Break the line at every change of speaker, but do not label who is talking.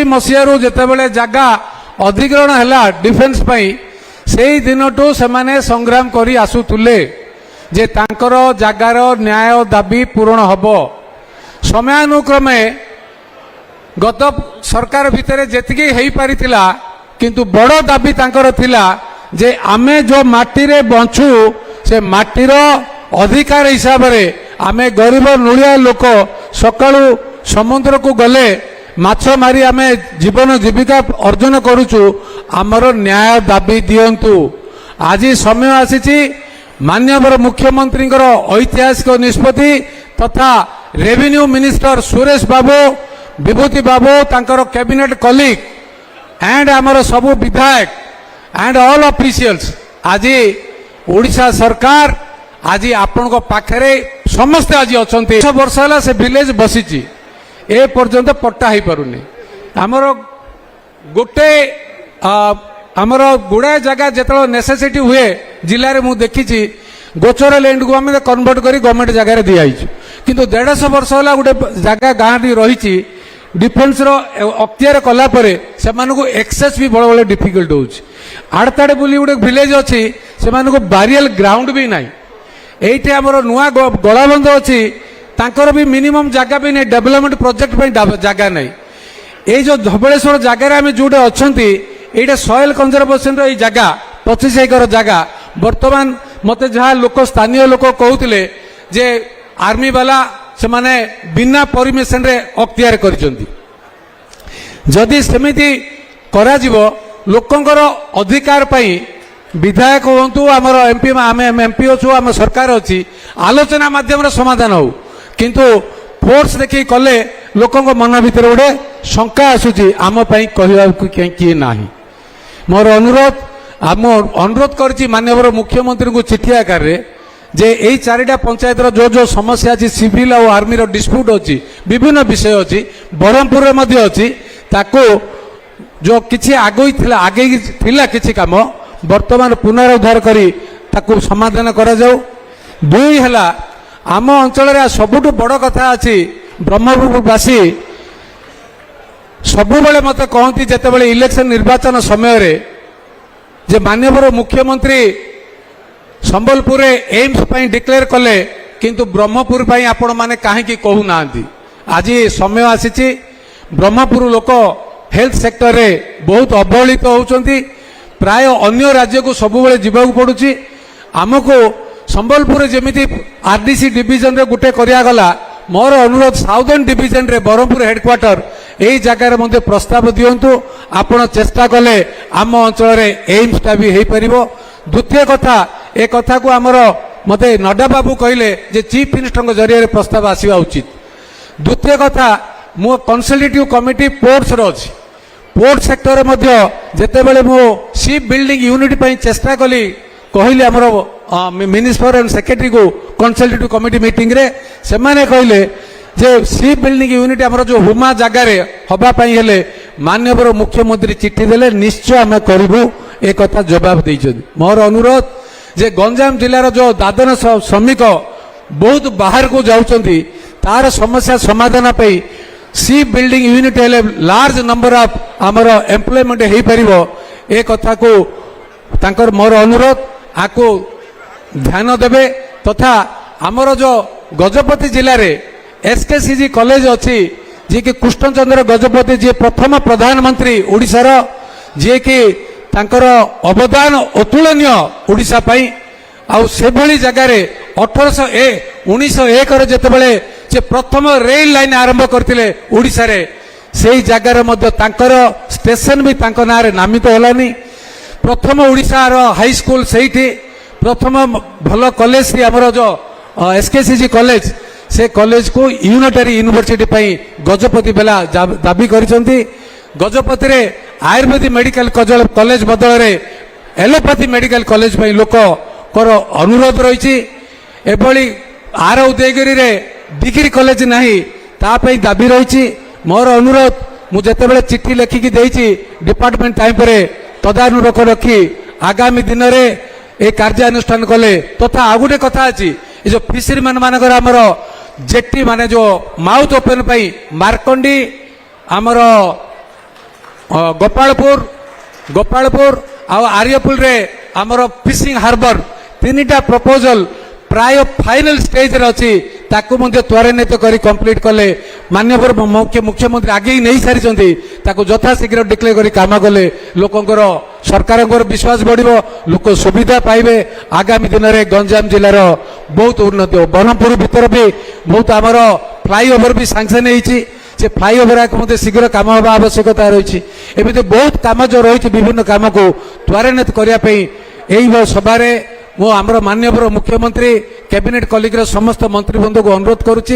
मसीह जितेबाला जगह अधिग्रहण है डिफेन्स से दिन से संग्राम कर आसुले जे तांकर जगार न्याय दाबी पूरण हम समयानुक्रमे गत सरकार भितर जेतिकी हो पारी किंतु बड़ दाबी तांकर थिला जे आमे जो माटी रे बंचू से माटीर अधिकार हिसाब रे आमे गरीब नुलिया लोक सकाळू समुद्र को गले माछ मारी आमे जीवन जीविका अर्जन करूचु आमर न्याय दाबी दियंतु। आज समय आसीची माननीय मुख्यमंत्री ऐतिहासिक निष्पत्ति तथा रेवेन्यू मिनिस्टर सुरेश बाबू विभूति बाबू तांकर कैबिनेट कलीग एंड आमर सबु विधायक एंड ऑल ऑफिशियल्स आज ओडिशा सरकार आज आपण पाखरे समस्ते आज अच्छा 6 वर्ष है से विलेज बसीची ए पर्यंत पट्टा हो पारुनी आमर गोटे आमर गुड़ाए जगह जो नेसेसिटी हुए जिले में मुझे देखी गोचर लैंड को आम कन्वर्ट कर गवर्नमेंट जगह दिखाई किंतु 150 वर्ष है गोटे जगह गाँव रही डिफेन्स अख्तियार कलापर से एक्सेस भी बड़े बड़े डिफिकल्ट हो आड़ताड़े बुली गोटे विलेज अच्छी से बारियल ग्राउंड भी ना ये आमर नुआ गलाबंध अच्छी तांकर भी मिनिमम जगह भी नहीं डेवलपमेंट प्रोजेक्ट जगह नहीं ये जो धबलेश्वर जगह आम जो अच्छा ये सॉइल कंजर्वेशन रही जगह 25 एकर जगह बर्तमान मते जहाँ लोक स्थानीय लोक कहते जे आर्मी वाला से माने बिना परमिशन रे अख्तियार करिसेंती जदि सेमिति करा जिवो लोकंकर अधिकार पई विधायक होंतु आमर एमपी आम एमपी अच्छु आम सरकार अच्छी आलोचना माध्यम समाधान हो किंतु फोर्स देखी कले लोकंक मन भीतर गोटे शंका आसूची आम पई कहवा किए नाही मोर अनुरोध आम अनुरोध करछि माननीय मुख्यमंत्री को चिठी आकार रे जे यही 4टा पंचायत जो जो समस्या अच्छी सिविल और आर्मी डिस्प्यूट अच्छी विभिन्न विषय अच्छी ब्रह्मपुर में अच्छी ताको जो किसी आगे थिला किसी काम वर्तमान पुनरुद्धार करी ताको समाधान करा जाऊ। 2 है आम अंचल सबुठ बड़ कथा अच्छी ब्रह्मपुरवासी सबुबले मत कहती जिते इलेक्शन निर्वाचन समय रे जे माननीय मुख्यमंत्री संबलपुर एम्स पई डिक्लेयर कले किंतु ब्रह्मपुर पई आपण माने काहे कहू ना आज समय आसीची ब्रह्मपुर लोक हेल्थ सेक्टर रे बहुत अवहेलित होउचंती प्राय अन्य राज्य को सबुबले जीवाक पड़ुची आमको संबलपुर जेमिति आरडीसी डिविजन रे गुटे करिया गला मोर अनुरोध साउदर्न डिविजन रे ब्रह्मपुर हेडक्वार्टर यही जगार मध्य प्रस्ताव दियंतु आपण चेष्टा कले आम अंचल रे एम्स टा भी हेई परिबो। द्वितीय कथा ए कथा को आमर मते नड्डा बाबू कहले जे चीफ मिनिस्टर जरिए प्रस्ताव आसवा उचित। द्वितीय कथा मो कंसल्टेटिव कमिटी पोर्ट्स रही पोर्ट सेक्टर मध्य जेतेबेले मो शिप बिल्डिंग यूनिट पई चेष्टा कली कहली आमर मिनिस्टर एंड सेक्रेटरी को कंसल्टेटिव कमिटी मीटिंग रे से माने कहले जे शिप बिल्डिंग यूनिट आमर जो हुमा जगार हवा पई हेले माननीय मुख्यमंत्री चिट्ठी देले निश्चय आम करूँ ए कथा जवाब देइछन। मोर अनुरोध जे गंजाम जिलार जो दादन श्रमिक बहुत बाहर को जाउछंती तार समस्या समाधान पई सी बिल्डिंग यूनिट हेले लार्ज नंबर ऑफ आमर एम्प्लॉयमेंट हेई परिबो ए कथा को तांकर मोर अनुरोध आको ध्यान देबे तथा आमर जो गजपति जिले रे एसकेसीजी कॉलेज अच्छी जी कि कृष्णचंद्र गजपति जी प्रथम प्रधानमंत्री ओडिशार जी कि तांकर अवदान अतुलनीय ओडिशा पई आउ से भली जगार 1901 जेतेबेले जे प्रथम रेल लाइन आरंभ करथिले ओडिशा रे सेही जगार मध्य तांकर स्टेशन भी तांक नाँ रे नामित होलानी प्रथम ओडिशा रो हाई स्कूल सेठी प्रथम भल कॉलेज आमर जो एसकेसीजी कॉलेज से कॉलेज को यूनिटरी यूनिवर्सिटी पई गजपति बेला दाबी करिसंती। गजपति रे आयुर्वेदिक मेडिकल कॉलेज बदल रे एलोपैथी मेडिकल कॉलेज पई लोक कर अनुरोध रही एभली आर उदयगिरी रे डिग्री कॉलेज नहीं ता पई दाबी रही मोर अनुरोध मुझे चिट्ठी लिखिकी देइछि डिपार्टमेंट टाइम पर तदानुरूप रखी आगामी दिन रे ए कार्यानुष्ठान कले तथा आ गोटे कथा अच्छी ये जो फिशरी मानकर आमर जेटी माने जो माउथ ओपन पाई मार्कंडी आमर ଗୋପାଳପୁର ଆଉ ଆର୍ଯ୍ୟପୁରରେ ଆମର ଫିସିଂ ହାର୍बर ତିନିଟା ପ୍ରପୋଜାଲ ପ୍ରାୟ ଫାଇନାଲ ଷ୍ଟେଜରେ ଅଛି ତାକୁ ମଧ୍ୟ ତ୍ୱରାନ୍ୱିତ କରି କମ୍ପ୍ଲିଟ୍ କଲେ ମାନ୍ୟବର ମୁଖ୍ୟମନ୍ତ୍ରୀ ଆଗେଇ ନେଇ ସାରିଛନ୍ତି ତାକୁ ଯଥାଶୀଘ୍ର ଡିକ୍ଲେୟାର କରି କାମ କଲେ ଲୋକଙ୍କର ସରକାରଙ୍କର ବିଶ୍ୱାସ ବଢ଼ିବ ଲୋକ ସୁବିଧା ପାଇବେ ଆଗାମୀ ଦିନରେ ଗଞ୍ଜାମ ଜିଲ୍ଲାର ବହୁତ ଉନ୍ନତି ହେବ ବ୍ରହ୍ମପୁର ଭିତରେ ବି ବହୁତ ଆମର ଫ୍ଲାଇଓଭର ବି ସାଂସନ ହେଇଛି ସେ ଫ୍ଲାଇଓଭର ମଧ୍ୟ ଶୀଘ୍ର କାମ ହେବା ଆବଶ୍ୟକତା ରହିଛି ଏମିତି ବହୁତ କାମ ଯେଉଁ ରହିଛି ବିଭିନ୍ନ କାମକୁ ତ୍ୱରାନ୍ୱିତ କରିବା ପାଇଁ ଏହି ସଭାରେ ମୁଁ ଆମର ମାନ୍ୟବର ମୁଖ୍ୟମନ୍ତ୍ରୀ କ୍ୟାବିନେଟ୍ କଲିଗର ସମସ୍ତ ମନ୍ତ୍ରୀବୃନ୍ଦଙ୍କୁ ଅନୁରୋଧ କରୁଛି